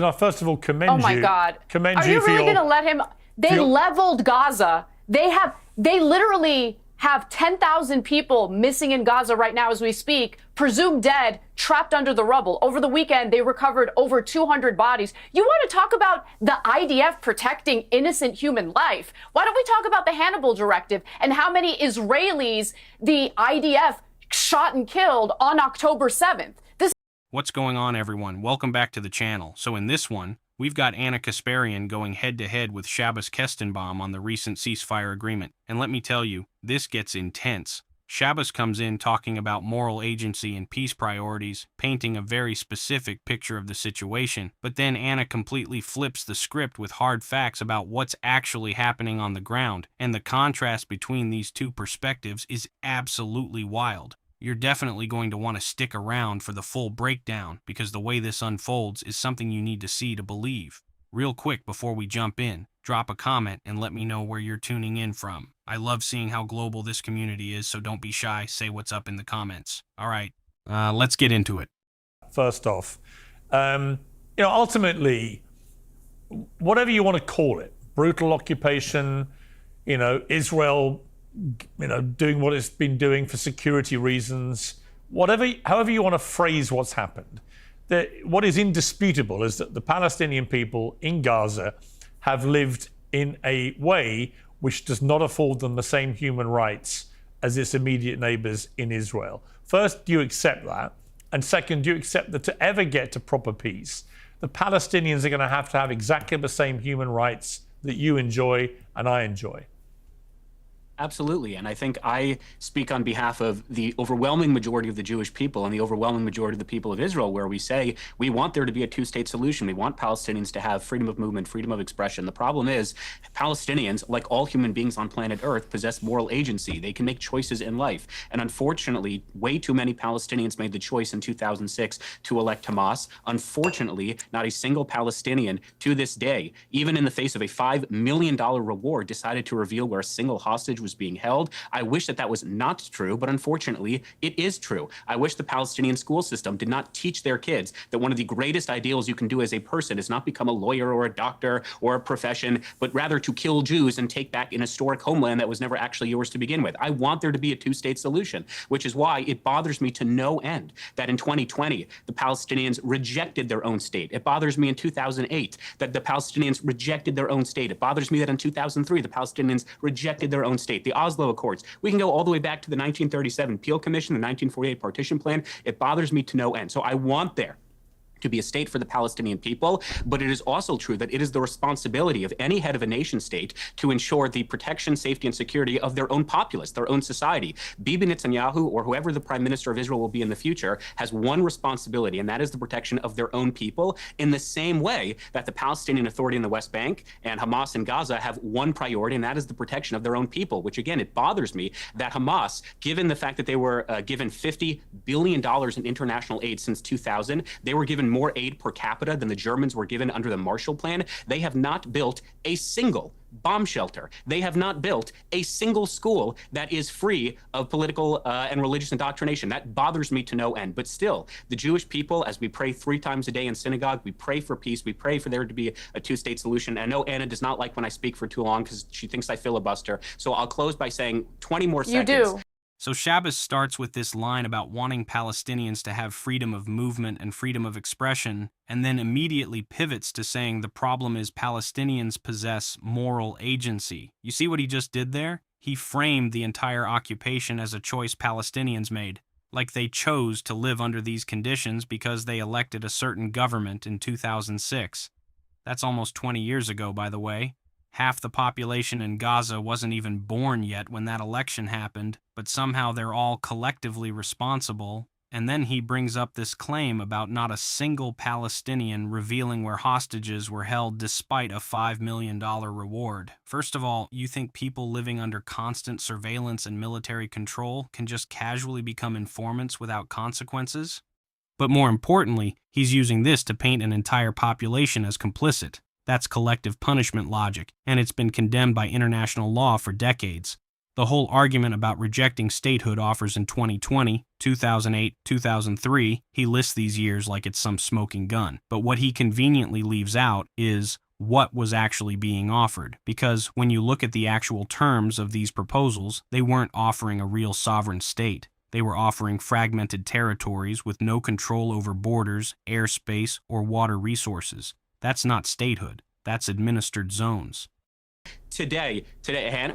I first of all Oh my God. commend Are you you for really your... going to let him? They leveled Gaza. They literally have 10,000 people missing in Gaza right now as we speak, presumed dead, trapped under the rubble. Over the weekend, they recovered over 200 bodies. You want to talk about the IDF protecting innocent human life? Why don't we talk about the Hannibal Directive and how many Israelis the IDF shot and killed on October 7th? What's going on, everyone? Welcome back to the channel. So in this one, we've got Kasparian going head-to-head with Shabbos Kestenbaum on the recent ceasefire agreement. And let me tell you, this gets intense. Shabbos comes in talking about moral agency and peace priorities, painting a very specific picture of the situation. But then Anna completely flips the script with hard facts about what's actually happening on the ground. And the contrast between these two perspectives is absolutely wild. You're definitely going to want to stick around for the full breakdown because the way this unfolds is something you need to see to believe. Real quick before we jump in, drop a comment and let me know where you're tuning in from. I love seeing how global this community is, so don't be shy, say what's up in the comments. All right, let's get into it. First off, ultimately, whatever you want to call it, brutal occupation, Israel, doing what it's been doing for security reasons, however you want to phrase what's happened. What is indisputable is that the Palestinian people in Gaza have lived in a way which does not afford them the same human rights as its immediate neighbors in Israel. First, do you accept that? And second, do you accept that to ever get to proper peace, the Palestinians are going to have exactly the same human rights that you enjoy and I enjoy? Absolutely. And I think I speak on behalf of the overwhelming majority of the Jewish people and the overwhelming majority of the people of Israel, where we say we want there to be a two-state solution. We want Palestinians to have freedom of movement, freedom of expression. The problem is Palestinians, like all human beings on planet Earth, possess moral agency. They can make choices in life. And unfortunately, way too many Palestinians made the choice in 2006 to elect Hamas. Unfortunately, not a single Palestinian to this day, even in the face of a $5 million reward, decided to reveal where a single hostage was being held. I wish that was not true, but unfortunately, it is true. I wish the Palestinian school system did not teach their kids that one of the greatest ideals you can do as a person is not become a lawyer or a doctor or a profession, but rather to kill Jews and take back an historic homeland that was never actually yours to begin with. I want there to be a two-state solution, which is why it bothers me to no end that in 2020, the Palestinians rejected their own state. It bothers me in 2008 that the Palestinians rejected their own state. It bothers me that in 2003, the Palestinians rejected their own state. The Oslo Accords. We can go all the way back to the 1937 Peel Commission, the 1948 Partition Plan. It bothers me to no end. So I want there to be a state for the Palestinian people, but it is also true that it is the responsibility of any head of a nation state to ensure the protection, safety, and security of their own populace, their own society. Bibi Netanyahu, or whoever the prime minister of Israel will be in the future, has one responsibility, and that is the protection of their own people, in the same way that the Palestinian Authority in the West Bank and Hamas in Gaza have one priority, and that is the protection of their own people, which again, it bothers me that Hamas, given the fact that they were given $50 billion in international aid since 2000, they were given more aid per capita than the Germans were given under the Marshall Plan. They have not built a single bomb shelter. They have not built a single school that is free of political and religious indoctrination. That bothers me to no end. But still, the Jewish people, as we pray 3 times a day in synagogue, we pray for peace. We pray for there to be a two-state solution. And I know Anna does not like when I speak for too long because she thinks I filibuster. So I'll close by saying 20 more seconds. You do. So Shabbos starts with this line about wanting Palestinians to have freedom of movement and freedom of expression, and then immediately pivots to saying the problem is Palestinians possess moral agency. You see what he just did there? He framed the entire occupation as a choice Palestinians made, like they chose to live under these conditions because they elected a certain government in 2006. That's almost 20 years ago, by the way. Half the population in Gaza wasn't even born yet when that election happened, but somehow they're all collectively responsible. And then he brings up this claim about not a single Palestinian revealing where hostages were held despite a $5 million reward. First of all, you think people living under constant surveillance and military control can just casually become informants without consequences? But more importantly, he's using this to paint an entire population as complicit. That's collective punishment logic, and it's been condemned by international law for decades. The whole argument about rejecting statehood offers in 2020, 2008, 2003, he lists these years like it's some smoking gun. But what he conveniently leaves out is what was actually being offered. Because when you look at the actual terms of these proposals, they weren't offering a real sovereign state. They were offering fragmented territories with no control over borders, airspace, or water resources. That's not statehood. That's administered zones. Today,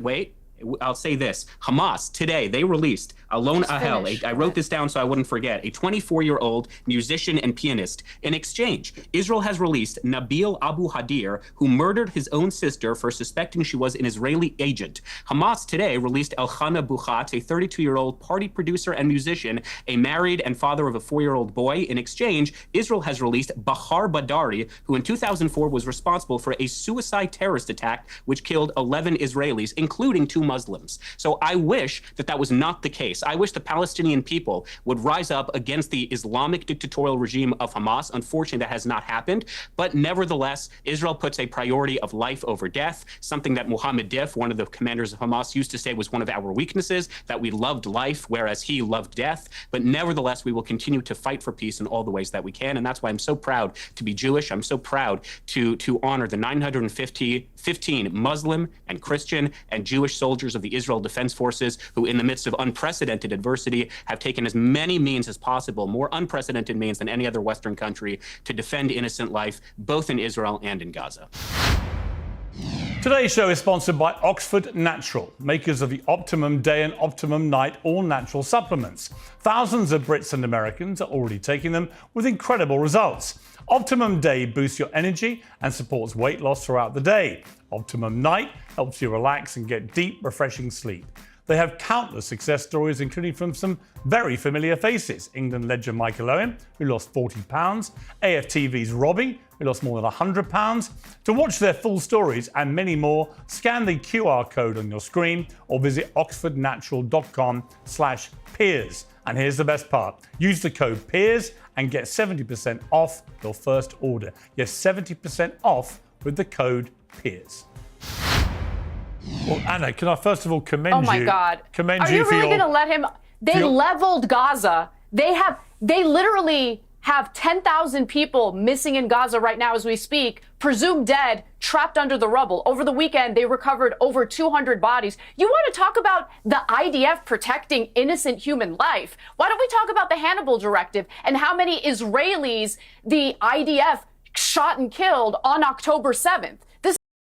wait. I'll say this. Hamas, today, they released Alon Ahel. I wrote this down so I wouldn't forget. A 24-year-old musician and pianist. In exchange, Israel has released Nabil Abu Hadir, who murdered his own sister for suspecting she was an Israeli agent. Hamas today released Elchana Buchat, a 32-year-old party producer and musician, a married and father of a 4-year-old boy. In exchange, Israel has released Bahar Badari, who in 2004 was responsible for a suicide terrorist attack which killed 11 Israelis, including 2 Muslims. So I wish that was not the case. I wish the Palestinian people would rise up against the Islamic dictatorial regime of Hamas. Unfortunately, that has not happened. But nevertheless, Israel puts a priority of life over death, something that Mohammed Dif, one of the commanders of Hamas, used to say was one of our weaknesses, that we loved life, whereas he loved death. But nevertheless, we will continue to fight for peace in all the ways that we can. And that's why I'm so proud to be Jewish. I'm so proud to honor the 915 Muslim and Christian and Jewish soldiers of the Israel Defense Forces who, in the midst of unprecedented adversity, have taken as many means as possible, more unprecedented means than any other Western country, to defend innocent life, both in Israel and in Gaza. Today's show is sponsored by Oxford Natural, makers of the Optimum Day and Optimum Night all-natural supplements. Thousands of Brits and Americans are already taking them with incredible results. Optimum Day boosts your energy and supports weight loss throughout the day. Optimum Night helps you relax and get deep, refreshing sleep. They have countless success stories, including from some very familiar faces. England legend Michael Owen, who lost 40 pounds, AFTV's Robbie, who lost more than 100 pounds. To watch their full stories and many more, scan the QR code on your screen or visit oxfordnatural.com/Piers. And here's the best part. Use the code Piers and get 70% off your first order. Yes, 70% off with the code Piers. Well, Anna, can I first of all commend you? Oh my God! Commend Are you really going to let him? They leveled Gaza. They literally have 10,000 people missing in Gaza right now as we speak, presumed dead, trapped under the rubble. Over the weekend, they recovered over 200 bodies. You want to talk about the IDF protecting innocent human life? Why don't we talk about the Hannibal Directive and how many Israelis the IDF shot and killed on October 7th?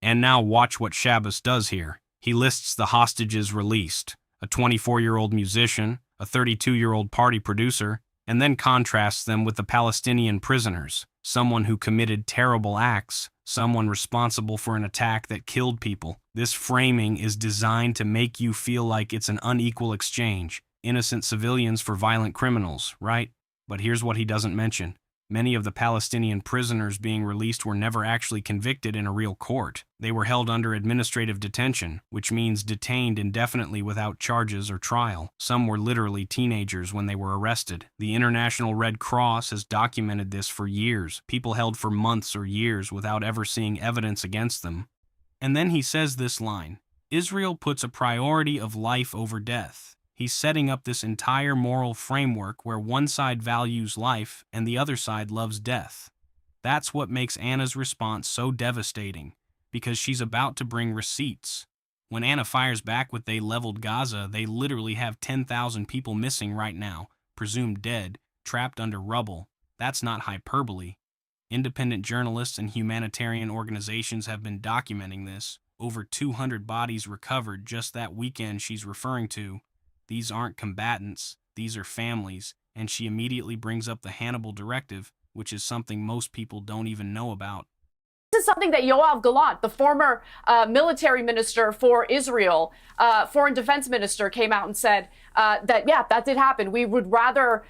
And now watch what Shabbos does here. He lists the hostages released, a 24-year-old musician, a 32-year-old party producer, and then contrasts them with the Palestinian prisoners, someone who committed terrible acts, someone responsible for an attack that killed people. This framing is designed to make you feel like it's an unequal exchange, innocent civilians for violent criminals, right? But here's what he doesn't mention. Many of the Palestinian prisoners being released were never actually convicted in a real court. They were held under administrative detention, which means detained indefinitely without charges or trial. Some were literally teenagers when they were arrested. The International Red Cross has documented this for years. People held for months or years without ever seeing evidence against them. And then he says this line, Israel puts a priority of life over death. He's setting up this entire moral framework where one side values life and the other side loves death. That's what makes Anna's response so devastating, because she's about to bring receipts. When Anna fires back with they leveled Gaza, they literally have 10,000 people missing right now, presumed dead, trapped under rubble. That's not hyperbole. Independent journalists and humanitarian organizations have been documenting this. Over 200 bodies recovered just that weekend she's referring to. These aren't combatants, these are families, and she immediately brings up the Hannibal Directive, which is something most people don't even know about. This is something that Yoav Gallant, the former military minister for Israel, foreign defense minister, came out and said that did happen. We would rather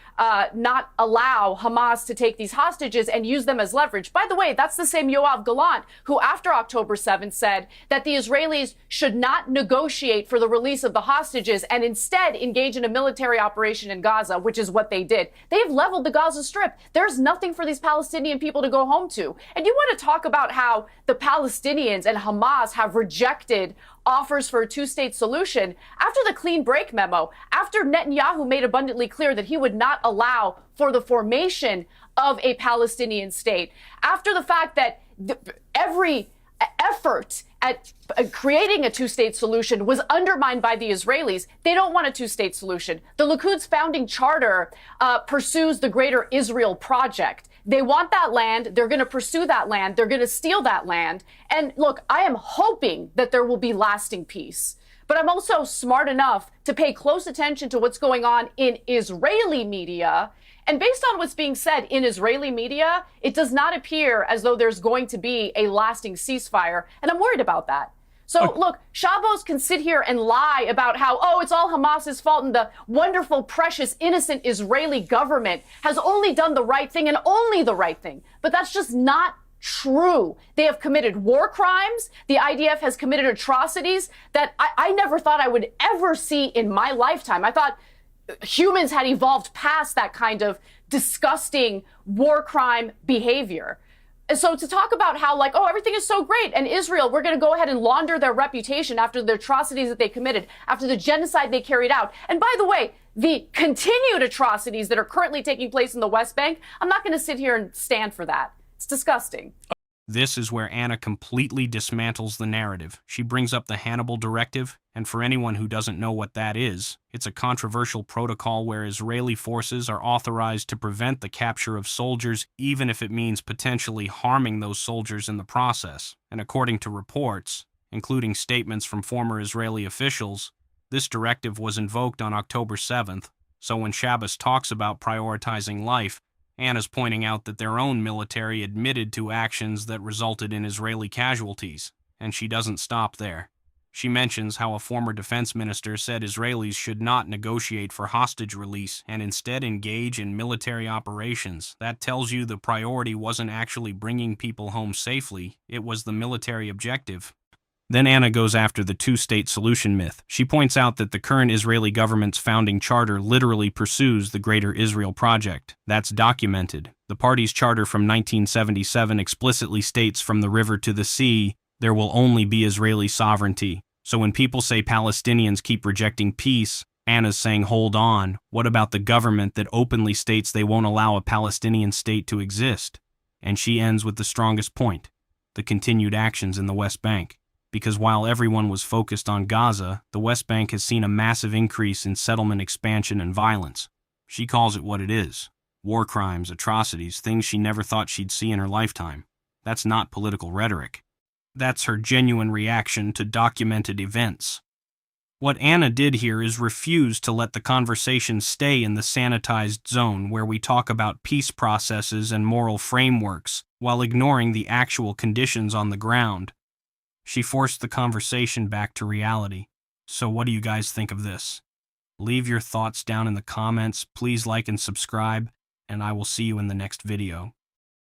not allow Hamas to take these hostages and use them as leverage. By the way, that's the same Yoav Gallant who, after October 7th, said that the Israelis should not negotiate for the release of the hostages and instead engage in a military operation in Gaza, which is what they did. They have leveled the Gaza Strip. There's nothing for these Palestinian people to go home to. And you want to talk about how the Palestinians and Hamas have rejected offers for a two-state solution, after the clean break memo, after Netanyahu made abundantly clear that he would not allow for the formation of a Palestinian state, after the fact that every effort at creating a two-state solution was undermined by the Israelis. They don't want a two-state solution. The Likud's founding charter pursues the Greater Israel Project. They want that land. They're going to pursue that land. They're going to steal that land. And look, I am hoping that there will be lasting peace. But I'm also smart enough to pay close attention to what's going on in Israeli media. And based on what's being said in Israeli media, it does not appear as though there's going to be a lasting ceasefire. And I'm worried about that. So look, Shabbos can sit here and lie about how, oh, it's all Hamas's fault and the wonderful, precious, innocent Israeli government has only done the right thing and only the right thing. But that's just not true. They have committed war crimes. The IDF has committed atrocities that I never thought I would ever see in my lifetime. I thought humans had evolved past that kind of disgusting war crime behavior. And so to talk about how, like, oh, everything is so great, and Israel, we're going to go ahead and launder their reputation after the atrocities that they committed, after the genocide they carried out. And by the way, the continued atrocities that are currently taking place in the West Bank, I'm not going to sit here and stand for that. It's disgusting. This is where Anna completely dismantles the narrative. She brings up the Hannibal Directive, and for anyone who doesn't know what that is, it's a controversial protocol where Israeli forces are authorized to prevent the capture of soldiers, even if it means potentially harming those soldiers in the process. And according to reports, including statements from former Israeli officials, this directive was invoked on October 7th, so when Shabbos talks about prioritizing life, Anna's pointing out that their own military admitted to actions that resulted in Israeli casualties, and she doesn't stop there. She mentions how a former defense minister said Israelis should not negotiate for hostage release and instead engage in military operations. That tells you the priority wasn't actually bringing people home safely, it was the military objective. Then Anna goes after the two-state solution myth. She points out that the current Israeli government's founding charter literally pursues the Greater Israel Project. That's documented. The party's charter from 1977 explicitly states from the river to the sea, there will only be Israeli sovereignty. So when people say Palestinians keep rejecting peace, Anna's saying, hold on, what about the government that openly states they won't allow a Palestinian state to exist? And she ends with the strongest point, the continued actions in the West Bank. Because while everyone was focused on Gaza, the West Bank has seen a massive increase in settlement expansion and violence. She calls it what it is. War crimes, atrocities, things she never thought she'd see in her lifetime. That's not political rhetoric. That's her genuine reaction to documented events. What Anna did here is refuse to let the conversation stay in the sanitized zone where we talk about peace processes and moral frameworks while ignoring the actual conditions on the ground. She forced the conversation back to reality. So what do you guys think of this? Leave your thoughts down in the comments, please like and subscribe, and I will see you in the next video.